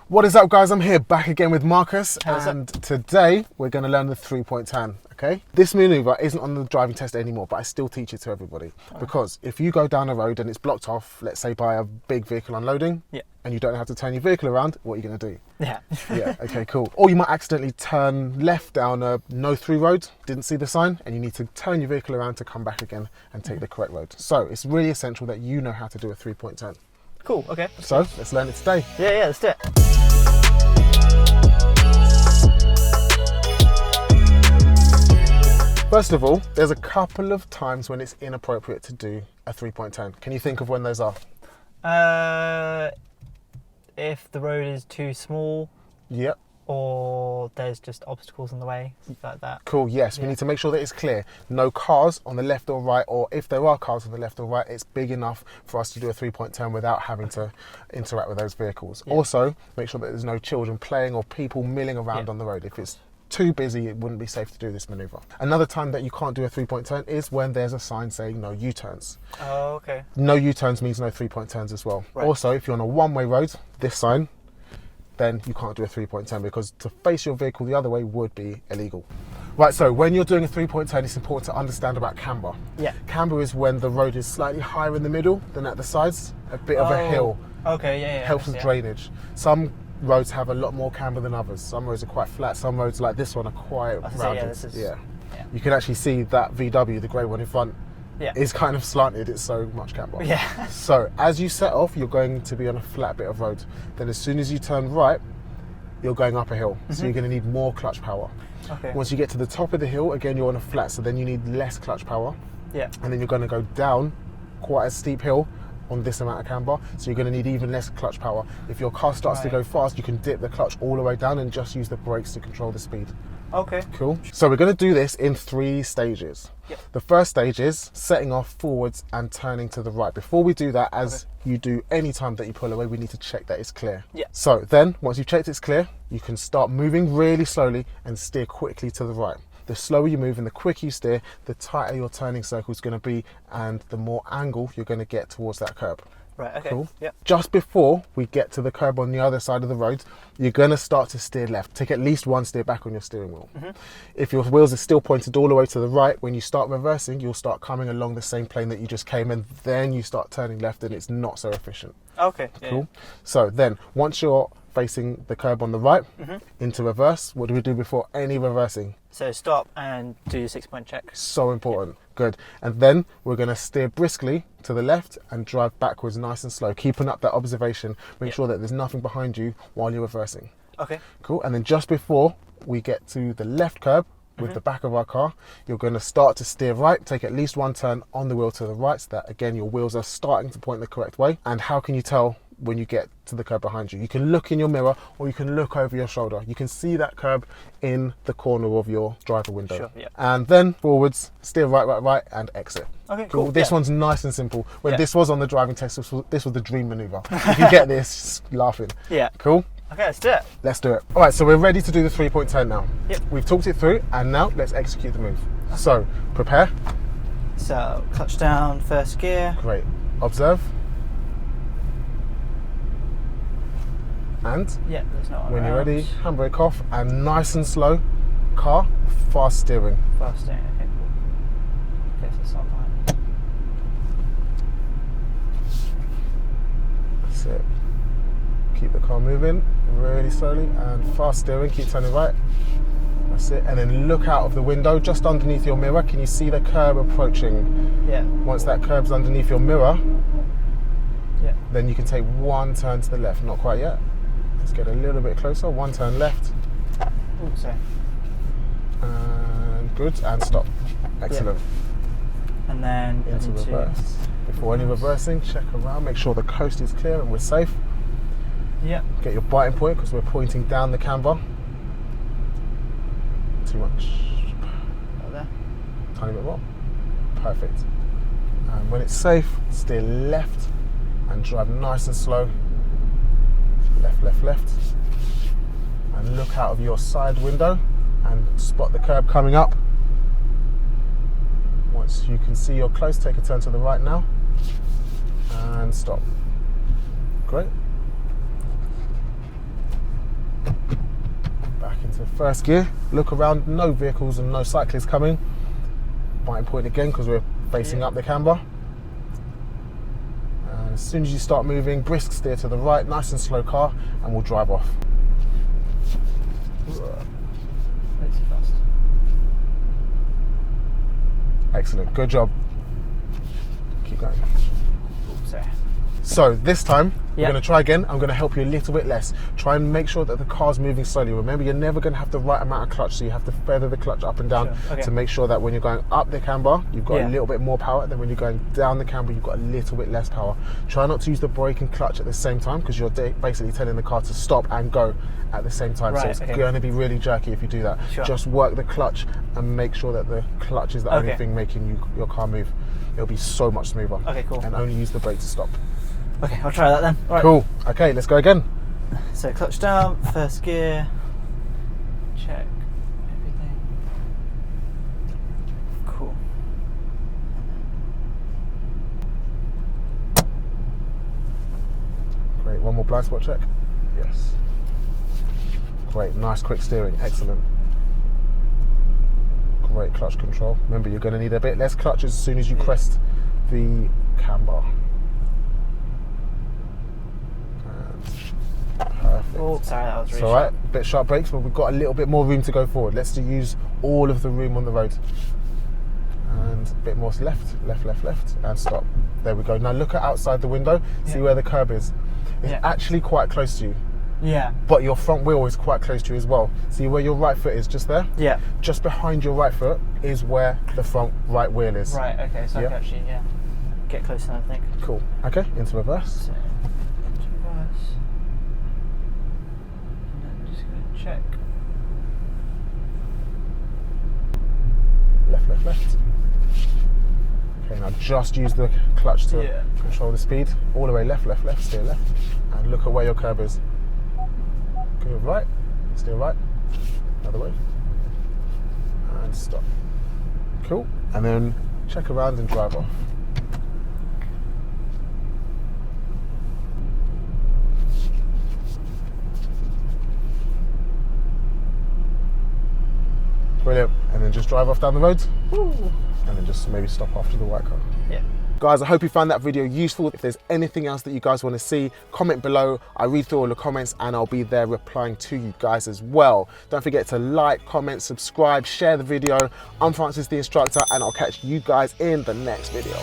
What is up, guys? I'm here back again with Marcus, How's and today we're going to learn the 3-point turn, okay? This manoeuvre isn't on the driving test anymore, but I still teach it to everybody. Because if you go down a road and it's blocked off, let's say by a big vehicle unloading, and you don't know how to turn your vehicle around, what are you going to do? Yeah. Yeah, okay, cool. Or you might accidentally turn left down a no-through road, didn't see the sign, and you need to turn your vehicle around to come back again and take the correct road. So it's really essential that you know how to do a 3-point turn. Cool, okay. So let's learn it today. Yeah, let's do it. First of all, there's a couple of times when it's inappropriate to do a 3-point turn. Can you think of when those are? If the road is too small. Yep. Or there's just obstacles in the way, something like that. Cool, yes. We need to make sure that it's clear. No cars on the left or right, or if there are cars on the left or right, it's big enough for us to do a 3-point turn without having to interact with those vehicles. Yeah. Also, make sure that there's no children playing or people milling around on the road. If it's too busy, it wouldn't be safe to do this manoeuvre. Another time that you can't do a 3-point turn is when there's a sign saying no U-turns. Oh, okay. No U-turns means no 3-point turns as well. Right. Also, if you're on a one-way road, this sign, then you can't do a 3-point turn, because to face your vehicle the other way would be illegal. Right, so when you're doing a 3-point turn, it's important to understand about camber. Yeah. Camber is when the road is slightly higher in the middle than at the sides, a bit of a hill. Okay, yeah. Helps with drainage. Some roads have a lot more camber than others. Some roads are quite flat. Some roads like this one are quite rounded. Yeah. You can actually see that VW, the grey one in front, is kind of slanted. It's so much camber. Yeah. So as you set off, you're going to be on a flat bit of road. Then as soon as you turn right, you're going up a hill. So you're going to need more clutch power. Okay. Once you get to the top of the hill, again, you're on a flat. So then you need less clutch power. Yeah. And then you're going to go down quite a steep hill on this amount of camber. So you're going to need even less clutch power. If your car starts to go fast, you can dip the clutch all the way down and just use the brakes to control the speed. Okay. Cool. So we're going to do this in 3 stages. Yep. The first stage is setting off forwards and turning to the right. Before we do that, as you do any time that you pull away, we need to check that it's clear. Yeah. So then, once you've checked it's clear, you can start moving really slowly and steer quickly to the right. The slower you move and the quicker you steer, the tighter your turning circle is going to be, and the more angle you're going to get towards that curb. Right, okay. Cool. Yep. Just before we get to the curb on the other side of the road, you're going to start to steer left. Take at least one steer back on your steering wheel. If your wheels are still pointed all the way to the right, when you start reversing, you'll start coming along the same plane that you just came, and then you start turning left, and it's not so efficient. Okay. Cool. So then, once you're facing the curb on the right, into reverse, what do we do before any reversing? So stop and do the 6-point check. So important. Good. And then we're going to steer briskly to the left and drive backwards nice and slow, keeping up that observation. Make sure that there's nothing behind you while you're reversing. Okay. Cool. And then just before we get to the left curb with the back of our car, you're going to start to steer right, take at least one turn on the wheel to the right, so that again your wheels are starting to point the correct way. And how can you tell when you get to the curb behind you? You can look in your mirror, or you can look over your shoulder. You can see that curb in the corner of your driver window. Sure, yeah. And then forwards, steer right, and exit. Okay, cool. This one's nice and simple. When this was on the driving test, this was the dream manoeuvre. If you get this, laughing. Yeah. Cool? Okay, let's do it. Let's do it. All right, so we're ready to do the 3-point turn now. Yep. We've talked it through, and now let's execute the move. So, prepare. So, clutch down, first gear. Great. Observe. And Yeah, there's no one when you're around. ready, handbrake off, and nice and slow car, fast steering. Fast steering, okay, cool. Okay, so stop behind. That's it. Keep the car moving really slowly, and fast steering, keep turning right. That's it. And then look out of the window just underneath your mirror. Can you see the curb approaching? Yeah. Once that curb's underneath your mirror, then you can take one turn to the left. Not quite yet. Let's get a little bit closer. One turn left. Ooh, sorry. And good. And stop. Excellent. And then Into reverse. Before any reversing, check around. Make sure the coast is clear and we're safe. Yeah. Get your biting point, because we're pointing down the camber. Too much. Right there. Tiny bit more. Perfect. And when it's safe, steer left and drive nice and slow. Left. And look out of your side window and spot the curb coming up. Once you can see you're close, take a turn to the right now. And stop. Great. Into first gear, look around, no vehicles and no cyclists coming. Biting point again because we're facing up the camber. And as soon as you start moving, brisk steer to the right, nice and slow car, and we'll drive off. Excellent, good job. Keep going. Sorry. So this time, we're Yep. going to try again. I'm going to help you a little bit less. Try and make sure that the car's moving slowly. Remember, you're never going to have the right amount of clutch, so you have to feather the clutch up and down Sure, okay. to make sure that when you're going up the camber, you've got Yeah. a little bit more power, than when you're going down the camber, you've got a little bit less power. Try not to use the brake and clutch at the same time, because you're basically telling the car to stop and go at the same time. So Right, it's okay. going to be really jerky if you do that. Sure. Just work the clutch and make sure that the clutch is the only Okay. thing making your car move. It'll be so much smoother. Okay, cool. And only use the brake to stop. Okay, I'll try that then. All right. Cool. Okay, let's go again. So clutch down, first gear, check everything. Cool. Great, one more blind spot check. Yes. Great, nice quick steering, excellent. Great clutch control. Remember, you're going to need a bit less clutch as soon as you crest the camber. Perfect. Oh, sorry, that was It's really alright, sharp. bit sharp brakes, but we've got a little bit more room to go forward. Let's use all of the room on the road. And a bit more left, and stop. There we go. Now look at outside the window, see Yeah. where the curb is. It's Yeah. actually quite close to you, Yeah. but your front wheel is quite close to you as well. See where your right foot is, just there? Yeah. Just behind your right foot is where the front right wheel is. Right, okay, so I Yeah. can actually, get closer than I think. Cool. Okay, into reverse. So, into reverse. And then just going to check. Left. Okay, now just use the clutch to Yeah. control the speed. All the way left, steer left. And look at where your curb is. Good, right, steer right. Another way. And stop. Cool. And then check around and drive off. Brilliant. And then just drive off down the road. Ooh. And then just maybe stop after the white car. Yeah. Guys, I hope you found that video useful. If there's anything else that you guys want to see, comment below. I read through all the comments and I'll be there replying to you guys as well. Don't forget to like, comment, subscribe, share the video. I'm Francis the Instructor and I'll catch you guys in the next video.